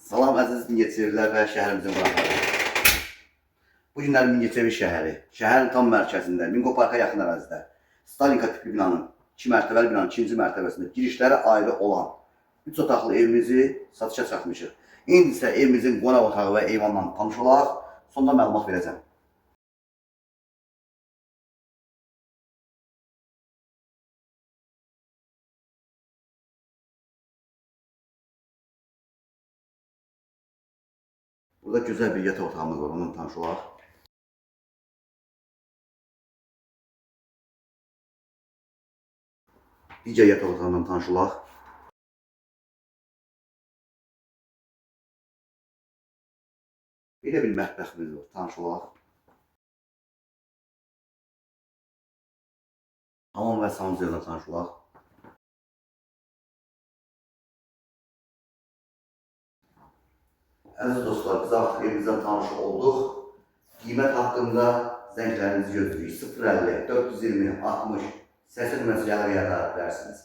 Salam əziz Mingəçevirlər və şəhərimizin qonaqları. Bu günlər Mingəçevir şəhəri, şəhərin tam mərkəzində, Minqo Parka yaxın ərazidə, Stalinka tipli binanın, 2 mərtəbəli binanın 2-ci mərtəbəsində girişləri ayrı olan 3 otaqlı evimizi satışa çıxartmışıq. İndi isə evimizin qonaq otağı və eyvanla tanış olaq, sonda məlumat verəcəm. Burada gözəl bir yataq otağımız var, onunla tanış olaq. Digər yataq otağından tanış olaq. Belə bir mətbəximiz var, tanış olaq. Hamam və sanuzellə tanış olaq. Əziz dostlar, biz artıq evimizdən tanış olduq. Qiymət haqqında zənglərinizi gözləyirik. 050 420 60 80 nömrəsi gəlir yada bilərsiniz.